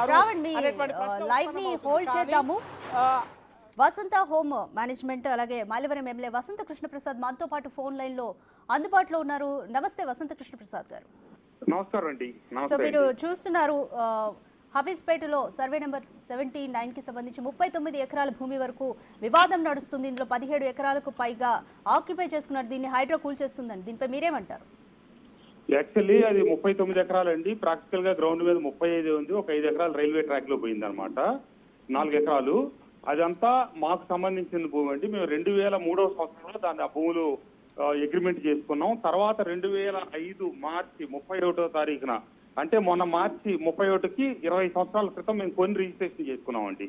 శ్రావణ్ మీ అనేటువంటి ప్రశ్న లైవ్ ని హోల్డ్ చేద్దాము. వసంత హోమ్ మేనేజ్మెంట్ అలాగే మైలవరం ఎమ్మెల్యే వసంత కృష్ణప్రసాద్ మనతో పాటు ఫోన్ లైన్ లో అందుబాటులో ఉన్నారు. నమస్తే వసంత కృష్ణప్రసాద్ గారు. నమస్కారం అండి. సో మీరు చూస్తున్నారు హఫీజ్పేటలో సర్వే నెంబర్ 79 కి సంబంధించి 39 ఎకరాల భూమి వరకు వివాదం నడుస్తుంది. ఇందులో 17 ఎకరాలకు పైగా ఆక్యుపై చేసుకున్నారు. దీన్ని హైడ్రా కూల్చేస్తుందని దీనిపై మీరేమంటారు? యాక్చువల్లీ అది 39 ఎకరాలండి. ప్రాక్టికల్ గా గ్రౌండ్ మీద 35 ఉంది. ఒక 5 ఎకరాలు రైల్వే ట్రాక్ లో పోయింది అనమాట. 4 ఎకరాలు అదంతా మాకు సంబంధించిన భూమి అండి. మేము 2003వ సంవత్సరంలో ఆ భూములు అగ్రిమెంట్ చేసుకున్నాం. తర్వాత 2005 మార్చి 31వ తారీఖున అంటే మొన్న మార్చి 31కి 20 సంవత్సరాల క్రితం మేము కొన్ని రిజిస్ట్రేషన్ చేసుకున్నామండి.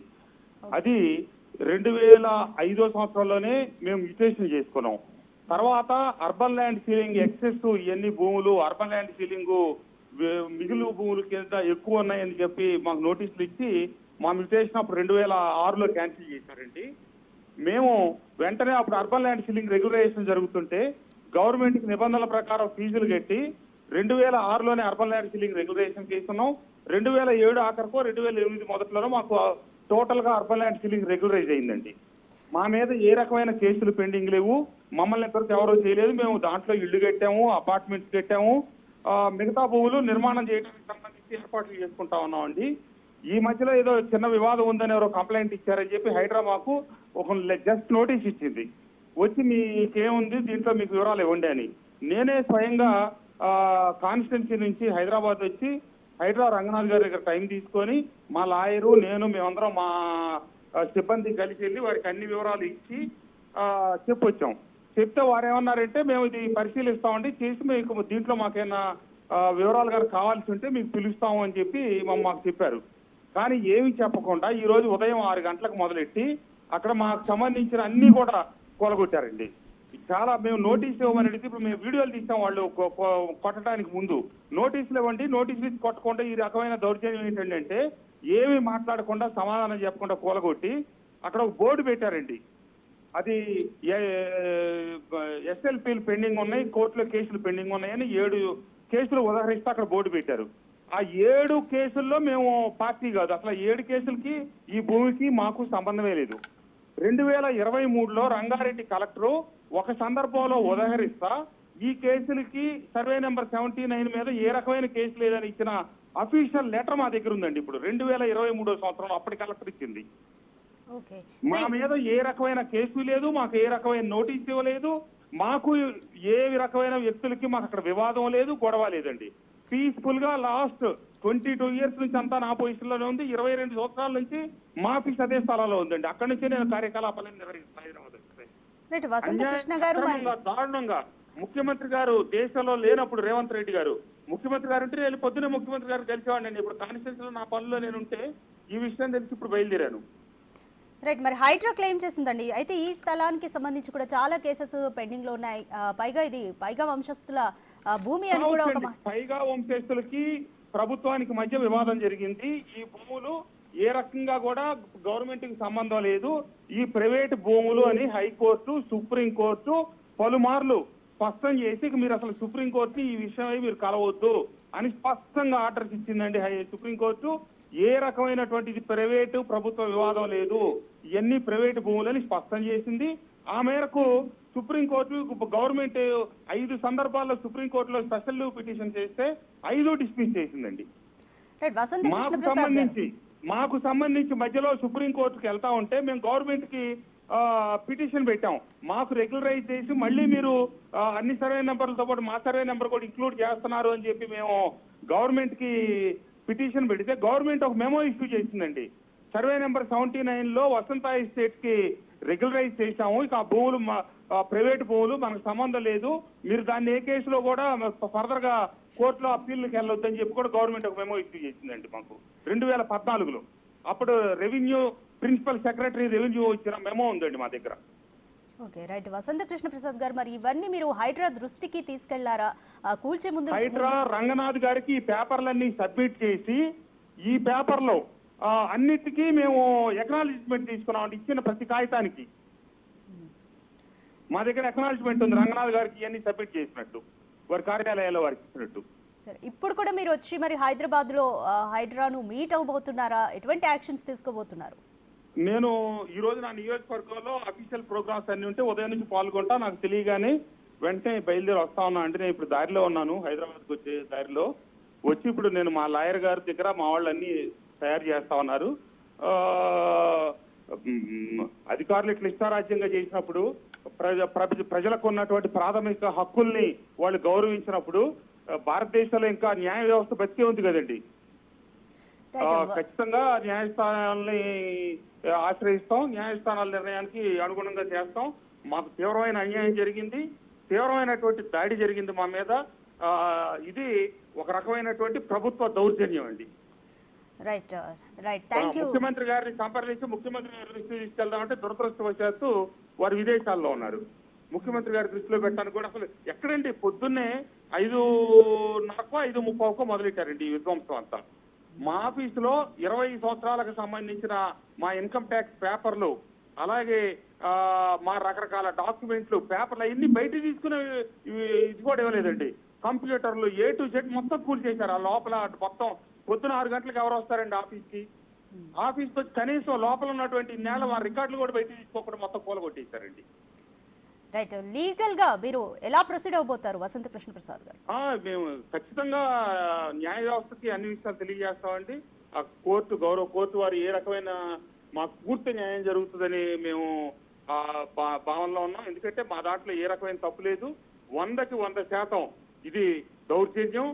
అది 2005వ సంవత్సరంలోనే మేము రిజిస్ట్రేషన్ చేసుకున్నాం. తర్వాత అర్బన్ ల్యాండ్ సీలింగ్ ఎక్సెస్ ఇవన్నీ భూములు అర్బన్ ల్యాండ్ సీలింగ్ మిగులు భూముల కింద ఎక్కువ ఉన్నాయని చెప్పి మాకు నోటీసులు ఇచ్చి మా మ్యూటేషన్ అప్పుడు 2006లో క్యాన్సిల్ చేశారండి. మేము వెంటనే అప్పుడు అర్బన్ ల్యాండ్ సీలింగ్ రెగ్యులరైజేషన్ జరుగుతుంటే గవర్నమెంట్ కి నిబంధనల ప్రకారం ఫీజులు కట్టి 2006లోనే అర్బన్ ల్యాండ్ సీలింగ్ రెగ్యులరైజేషన్ చేస్తున్నాం. 2007 ఆఖరికో 2008 మొదట్లోనో మాకు టోటల్ గా అర్బన్ ల్యాండ్ సీలింగ్ రెగ్యులరైజ్ అయిందండి. మా మీద ఏ రకమైన కేసులు పెండింగ్ లేవు. మమ్మల్ని ఇంతవరకు ఎవరూ చేయలేదు. మేము దాంట్లో ఇళ్లు కట్టాము, అపార్ట్మెంట్స్ కట్టాము. మిగతా భూములు నిర్మాణం చేయడానికి సంబంధించి ఏర్పాట్లు చేసుకుంటా ఉన్నామండి. ఈ మధ్యలో ఏదో చిన్న వివాదం ఉందని ఎవరో కంప్లైంట్ ఇచ్చారని చెప్పి హైడ్రా మాకు ఒక జస్ట్ నోటీస్ ఇచ్చింది. వచ్చి మీకేముంది దీంట్లో మీకు వివరాలు ఇవ్వండి అని. నేనే స్వయంగా కాన్స్టిట్యున్సీ నుంచి హైదరాబాద్ వచ్చి హైడ్రా రంగనాథ్ గారి దగ్గర టైం తీసుకొని మా లాయరు మేమందరం మా సిబ్బంది కలిసి వెళ్ళి వారికి అన్ని వివరాలు ఇచ్చి చెప్పొచ్చాం. చెప్తే వారు ఏమన్నారంటే మేము ఇది పరిశీలిస్తామండి, చేసి మీకు దీంట్లో మాకేమైనా వివరాలు గారు కావాల్సి ఉంటే మీకు పిలుస్తాము అని చెప్పి మాకు చెప్పారు. కానీ ఏమి చెప్పకుండా ఈ రోజు ఉదయం 6 గంటలకు మొదలెట్టి అక్కడ మాకు సంబంధించిన అన్ని కూడా కూలగొట్టారండి. చాలా మేము నోటీసులు ఇవ్వమని అడిగితే ఇప్పుడు మేము వీడియోలు తీసాం. వాళ్ళు కొట్టడానికి ముందు నోటీసులు ఇవ్వండి, నోటీసులు ఇచ్చి కొట్టకుండా ఈ రకమైన దౌర్జన్యం ఏంటంటే ఏమి మాట్లాడకుండా సమాధానం చెప్పకుండా కూలగొట్టి అక్కడ ఒక బోర్డు పెట్టారండి. అది ఎస్ఎల్పీలు పెండింగ్ ఉన్నాయి, కోర్టులో కేసులు పెండింగ్ ఉన్నాయని 7 కేసులు ఉదాహరిస్తే అక్కడ బోర్డు పెట్టారు. ఆ 7 కేసుల్లో మేము పార్టీ కాదు, అసలు 7 కేసులకి ఈ భూమికి మాకు సంబంధమే లేదు. 2023లో రంగారెడ్డి కలెక్టరు ఒక సందర్భంలో ఉదాహరిస్తా ఈ కేసులకి సర్వే నెంబర్ 79 మీద ఏ రకమైన కేసు లేదని ఇచ్చిన అఫీషియల్ లెటర్ మా దగ్గర ఉందండి. ఇప్పుడు 2023వ సంవత్సరంలో అప్పటి కలెక్టర్ ఇచ్చింది. మా మీద ఏ రకమైన కేసు లేదు, మాకు ఏ రకమైన నోటీస్ ఇవ్వలేదు, మాకు ఏ రకమైన వ్యక్తులకి మాకు అక్కడ వివాదం లేదు, గొడవ లేదండి. పీస్ఫుల్ గా లాస్ట్ 22 ఇయర్స్ నుంచి అంతా నా పొజిషన్ లోనే ఉంది. 22 సంవత్సరాల నుంచి మా ఆఫీస్ అదే స్థలంలో ఉందండి. అక్కడి నుంచి నేను కార్యకలాపాలను నిర్వహిస్తాను. దారుణంగా ముఖ్యమంత్రి గారు దేశంలో లేనప్పుడు రేవంత్ రెడ్డి గారు ముఖ్యమంత్రి గారు ఉంటే నేను పొద్దునే ముఖ్యమంత్రి గారు కలిసేవాడిని. ఇప్పుడు కాన్స్టిట్యూన్సీలో నా పనుల్లో నేను ఉంటే ఈ విషయం తెలిసి ఇప్పుడు బయలుదేరాను. రైట్, మరి హైడ్రా క్లెయిమ్ చేసిందండి. అయితే ఈ స్థలానికి సంబంధించి కూడా చాలా కేసెస్ పెండింగ్ లో ఉన్నాయి. పైగా ఇది పైగా వంశస్థుల భూమి అని కూడా పైగా వంశస్థులకి ప్రభుత్వానికి మధ్య వివాదం జరిగింది. ఈ భూములు ఏ రకంగా కూడా గవర్నమెంట్ కి సంబంధం లేదు, ఈ ప్రైవేట్ భూములు అని హైకోర్టు సుప్రీంకోర్టు పలుమార్లు స్పష్టం చేసి మీరు అసలు సుప్రీంకోర్టుని ఈ విషయమై మీరు కలవద్దు అని స్పష్టంగా ఆర్డర్స్ ఇచ్చిందండి సుప్రీంకోర్టు. ఏ రకమైనటువంటి ప్రైవేటు ప్రభుత్వ వివాదం లేదు, ఇవన్నీ ప్రైవేటు భూములని స్పష్టం చేసింది. ఆ మేరకు సుప్రీంకోర్టు గవర్నమెంట్ 5 సందర్భాల్లో సుప్రీంకోర్టులో స్పెషల్ పిటిషన్ చేస్తే 5 డిస్మిస్ చేసిందండి. మాకు సంబంధించి మధ్యలో సుప్రీంకోర్టుకి వెళ్తా ఉంటే మేము గవర్నమెంట్ కి పిటిషన్ పెట్టాం. మాకు రెగ్యులరైజ్ చేసి మళ్ళీ మీరు అన్ని సర్వే నెంబర్లతో పాటు మా సర్వే నెంబర్ కూడా ఇంక్లూడ్ చేస్తున్నారు అని చెప్పి మేము గవర్నమెంట్ కి పిటిషన్ పెడితే గవర్నమెంట్ ఒక మెమో ఇష్యూ చేసిందండి. సర్వే నెంబర్ 79లో వసంత ఎస్టేట్స్ కి రెగ్యులరైజ్ చేశాము, ఇక ఆ భూములు ప్రైవేట్ భూములు మనకు సంబంధం లేదు, మీరు దాన్ని ఏ కేసులో కూడా ఫర్దర్ గా కోర్టులో అప్పీల్కి వెళ్ళొద్దని చెప్పి కూడా గవర్నమెంట్ ఒక మెమో ఇష్యూ చేసిందండి మాకు 2014లో. అప్పుడు రెవెన్యూ ప్రిన్సిపల్ సెక్రటరీ రెవెన్యూ ఇచ్చిన మెమో ఉందండి మా దగ్గర. Okay, right. వసంత కృష్ణ ప్రసాద్ గారు, మరి ఇవన్నీ మీరు హైడ్రా దృష్టికి తీసుకెళ్లారా? కూల్చే ముందు హైడ్రా రంగనాథ్ గారికి ఈ పేపర్లన్నీ సబ్మిట్ చేసి ఈ పేపర్లో అన్నిటికీ మేము ఎక్నాలజ్మెంట్ తీసుకున్నాం. ఇచ్చిన ప్రతి కాగితానికి మా దగ్గర ఎక్నాలజ్మెంట్ ఉంది. రంగనాథ్ గారికి ఇవన్నీ సబ్మిట్ చేసినట్టు, వారి కార్యాలయాల్లో వారికి ఇచ్చినట్టు. సరే, ఇప్పుడు కూడా మీరు వచ్చి మరి హైదరాబాద్లో హైడ్రాను మీట్ అవ్వబోతున్నారా? ఎటువంటి యాక్షన్స్ తీసుకోబోతున్నారు? నేను ఈ రోజు నా నియోజకవర్గంలో అఫీషియల్ ప్రోగ్రామ్స్ అన్ని ఉంటే ఉదయం నుంచి పాల్గొంటా. నాకు తెలియగానే వెంటనే బయలుదేరి వస్తా ఉన్నా. అంటే నేను ఇప్పుడు దారిలో ఉన్నాను, హైదరాబాద్కి వచ్చే దారిలో వచ్చి ఇప్పుడు నేను మా లాయర్ గారి దగ్గర మా వాళ్ళు అన్ని తయారు చేస్తా ఉన్నారు. అధికారులు ఇట్లా ఇష్టారాజ్యంగా చేసినప్పుడు ప్రజలకు ఉన్నటువంటి ప్రాథమిక హక్కుల్ని వాళ్ళు గౌరవించినప్పుడు భారతదేశంలో ఇంకా న్యాయ వ్యవస్థ బతికే ఉంది కదండి. ఖచ్చితంగా న్యాయస్థానాలని ఆశ్రయిస్తాం, న్యాయస్థానాల నిర్ణయానికి అనుగుణంగా చేస్తాం. మాకు తీవ్రమైన అన్యాయం జరిగింది, తీవ్రమైనటువంటి దాడి జరిగింది మా మీద. ఇది ఒక రకమైనటువంటి ప్రభుత్వ దౌర్జన్యం అండి. Right right, thank you. ముఖ్యమంత్రి గారిని సంప్రదించి ముఖ్యమంత్రి గారి దృష్టికి తీసుకెళ్దామంటే దురదృష్టవశాత్తు వారు విదేశాల్లో ఉన్నారు. ముఖ్యమంత్రి గారి దృష్టిలో పెట్టడానికి కూడా అసలు ఎక్కడండి, పొద్దున్నే 5:30కో 5:30కో మొదలెట్టారండి ఈ విధ్వంసం అంతా. మా ఆఫీసులో 20 సంవత్సరాలకు సంబంధించిన మా ఇన్కమ్ ట్యాక్స్ పేపర్లు, అలాగే మా రకరకాల డాక్యుమెంట్లు, పేపర్లు అన్ని బయట తీసుకునే ఇది కూడా ఇవ్వలేదండి. కంప్యూటర్లు A to Z మొత్తం కూల్ చేశారు. ఆ లోపల మొత్తం పొద్దున 6 గంటలకు ఎవరు వస్తారండి ఆఫీస్కి? ఆఫీస్కి వచ్చి కనీసం లోపల ఉన్నటువంటి నేల మా రికార్డులు కూడా బయట తీసుకోకుండా మొత్తం కూలగొట్టేశారండి. రైట్, లీగల్ గా మీరు ఎలా ప్రొసీడ్ అవబోతారు వసంత కృష్ణ ప్రసాద్ గారు? మేము ఖచ్చితంగా న్యాయ వ్యవస్థకి అన్ని విషయాలు తెలియజేస్తామండి. ఆ గౌరవ కోర్టు వారు ఏ రకమైన మాకు పూర్తి న్యాయం జరుగుతుందని మేము భావనలో ఉన్నాం. ఎందుకంటే మా దాంట్లో ఏ రకమైన తప్పు లేదు. 100కి 100% ఇది దౌర్జన్యం,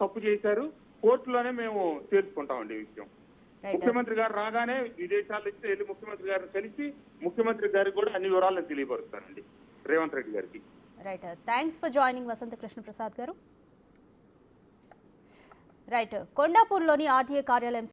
తప్పు చేశారు. కోర్టులోనే మేము తేల్చుకుంటామండి ఈ విషయం. ముఖ్యమంత్రి గారు రాగానే విదేశాల నుంచి వెళ్ళి ముఖ్యమంత్రి గారిని కలిసి ముఖ్యమంత్రి గారికి కూడా అన్ని వివరాలను తెలియపరుస్తానండి, రేవంత్ రెడ్డి గారికి. రైట్, థ్యాంక్స్ ఫర్ జాయినింగ్ వసంత కృష్ణ ప్రసాద్ గారు. రైట్, కొండాపూర్లోని ఆర్టీఏ కార్యాలయం